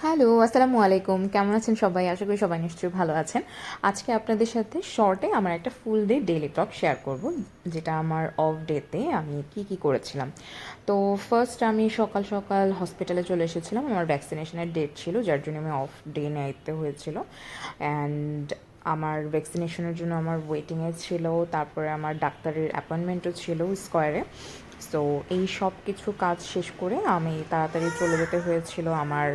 Hello, আসসালামু আলাইকুম। কেমন আছেন সবাই? আশা করি সবাই নিশ্চয়ই ভালো আছেন। আজকে আপনাদের সাথে শর্টে আমার একটা ফুল ডে ডেইলি টক শেয়ার করব, যেটা আমার অফ ডেতে আমি কি করেছিলাম। তো ফার্স্ট আমি সকাল সকাল হসপিটালে চলে এসেছিলাম। আমার ভ্যাকসিনেশনের ডেট ছিল, যার জন্য আমি অফ ডে নিতে হয়েছিল। অ্যান্ড আমার ভ্যাকসিনেশনের জন্য আমার ওয়েটিংয়ে ছিল, তারপরে আমার ডাক্তারের অ্যাপয়েন্টমেন্টও ছিল স্কোয়ারে। সো এই সব কিছু কাজ শেষ করে আমি তাড়াতাড়ি চলে যেতে হয়েছিল আমার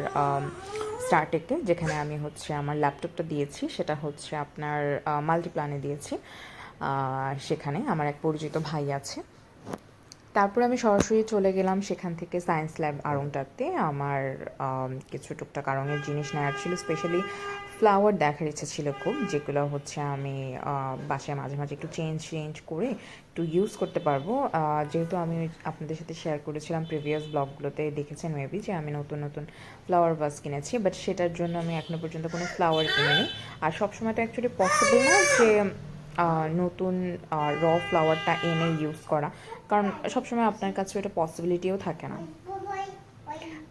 স্টারটেকে, যেখানে আমি হচ্ছে আমার ল্যাপটপটা দিয়েছি। সেটা হচ্ছে আপনার মাল্টিপ্ল্যানে দিয়েছি। সেখানে আমার এক পরিচিত ভাই আছে। তারপরে আমি সরাসরি চলে গেলাম সেখান থেকে সায়েন্স ল্যাব আড়ংটাতে। আমার কিছু টুকটাক আড়ংয়ের জিনিস নেওয়ার ছিল, স্পেশালি ফ্লাওয়ার দেখার ইচ্ছে ছিল খুব, যেগুলো হচ্ছে আমি বাসায় মাঝে মাঝে একটু চেঞ্জ করে একটু ইউজ করতে পারবো। যেহেতু আমি আপনাদের সাথে শেয়ার করেছিলাম প্রিভিয়াস ব্লগগুলোতে, দেখেছেন মেবি যে আমি নতুন নতুন ফ্লাওয়ার ভাস কিনেছি, বাট সেটার জন্য আমি এখনও পর্যন্ত কোনো ফ্লাওয়ার কিনিনি। আর সবসময় তো অ্যাকচুয়ালি পসিবল না যে নতুন ফ্লাওয়ারটা এনে ইউজ করা, কারণ সবসময় আপনার কাছে ওটা পসিবিলিটিও থাকে না।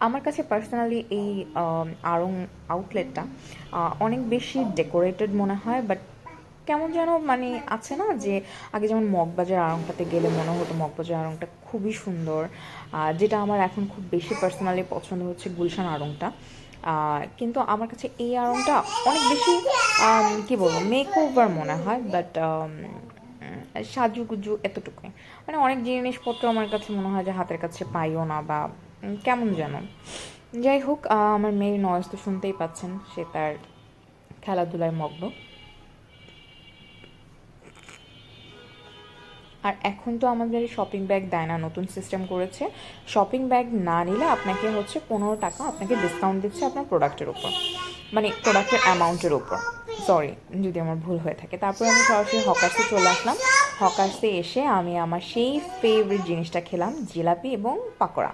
আমার কাছে পার্সোনালি এই আড়ং আউটলেটটা অনেক বেশি ডেকোরেটেড মনে হয়, বাট কেমন যেন মানে আছে না যে আগে যেমন মগবাজার আড়ংটাতে গেলে মনে হতো মগবাজার আড়ংটা খুবই সুন্দর। যেটা আমার এখন খুব বেশি পার্সোনালি পছন্দ হচ্ছে গুলশান আড়ংটা। কিন্তু আমার কাছে এই আড়ংটা অনেক বেশি কী বলবো মেক ওভার মনে হয়, বাট সাজুগুজু এতটুকুই। মানে অনেক জিনিসপত্র আমার কাছে মনে হয় যে হাতের কাছে পাইও না, বা কেমন যেন। যাই হোক, আমার মেয়ের নয়েজ তো শুনতেই পাচ্ছেন, সে তার খেলাধুলায় মগ্ন। আর এখন তো আমাদের শপিং ব্যাগ দেয় না, নতুন সিস্টেম করেছে। শপিং ব্যাগ না নিলে আপনাকে হচ্ছে 15 টাকা আপনাকে ডিসকাউন্ট দিচ্ছে আপনার প্রোডাক্টের উপর, মানে প্রোডাক্টের অ্যামাউন্টের উপর। সরি যদি আমার ভুল হয়ে থাকে। তারপরে আমি সরাসরি হকার্সে চলে আসলাম। হকার্সে এসে আমি আমার সেই ফেভারিট জিনিসটা খেলাম, জিলাপি এবং পাকোড়া।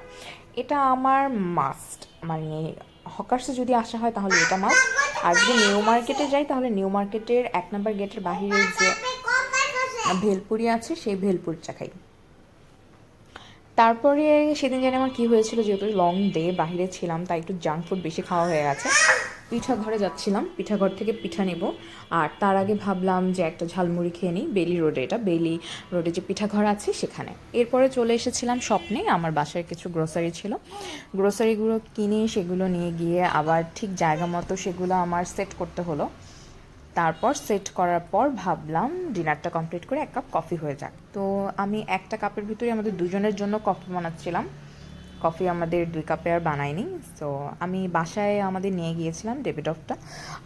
এটা আমার মাস্ট, মানে হকার্সে যদি আসা হয় তাহলে এটা মাস্ট। আর যদি নিউ মার্কেটে যাই তাহলে নিউ মার্কেটের 1 নম্বর গেটের বাহিরে যে ভেলপুরি আছে সেই ভেলপুরিটা খাই। তারপরে সেদিন জানি আমার কী হয়েছিল, যেহেতু লং ডে বাইরে ছিলাম তাই একটু জাঙ্ক ফুড বেশি খাওয়া হয়ে গেছে। পিঠা ঘরে যাচ্ছিলাম, পিঠা ঘর থেকে পিঠা নেব, আর তার আগে ভাবলাম যে একটা ঝালমুড়ি খেয়ে নিই বেলি রোডে, এটা বেলি রোডে যে পিঠা ঘর আছে সেখানে। এরপরে চলে এসেছিলাম স্বপ্নে, আমার বাসায় কিছু গ্রোসারি ছিল, গ্রোসারিগুলো কিনে সেগুলো নিয়ে গিয়ে আবার ঠিক জায়গা মতো সেগুলো আমার সেট করতে হলো। তারপর সেট করার পর ভাবলাম ডিনারটা কমপ্লিট করে 1 কাপ কফি হয়ে যাক। তো আমি একটা কাপের ভিতরে আমাদের দুজনের জন্য কফি বানাচ্ছিলাম। কফি আমাদের 2 কাপে আর বানাইনি। সো আমি বাসায় আমাদের নিয়ে গিয়েছিলাম ডেভিডফটা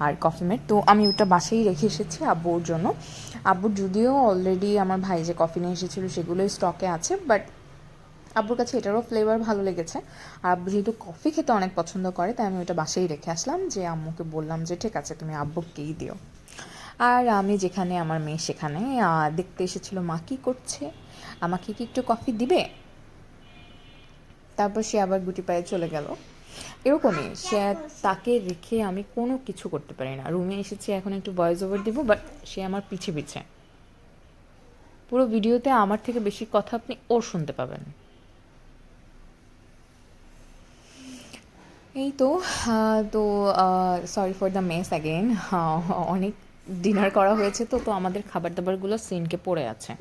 আর কফি মেট, তো আমি ওটা বাসায় রেখে এসেছি আব্বুর জন্য। আব্বুর যদিও অলরেডি আমার ভাই যে কফি নিয়ে এসেছিলো সেগুলোই স্টকে আছে, বাট আব্বুর কাছে এটারও ফ্লেভার ভালো লেগেছে। আর আব্বু যেহেতু কফি খেতে অনেক পছন্দ করে, তাই আমি ওটা বাসায় রেখে আসলাম, যে আম্মুকে বললাম যে ঠিক আছে তুমি আব্বুকেই দিও। আর আমি যেখানে আমার মেয়ে সেখানে দেখতে এসেছিলো মা কী করছে, আমাকে কি একটু কফি দিবে। তারপর সে আবার গুটি পায়ে চলে গেল। এরকমই সে, তাকে রেখে আমি কোনো কিছু করতে পারি না। রুমে এসেছি এখন একটু ভয়েস ওভার দিব, বাট সে আমার পিছে পিছে। পুরো ভিডিওতে আমার থেকে বেশি কথা আপনি ওর শুনতে পাবেন। এই তো তো sorry for the mess again. অনেক ডিনার করা হয়েছে, তো আমাদের খাবার দাবারগুলো সিনকে পড়ে আছে।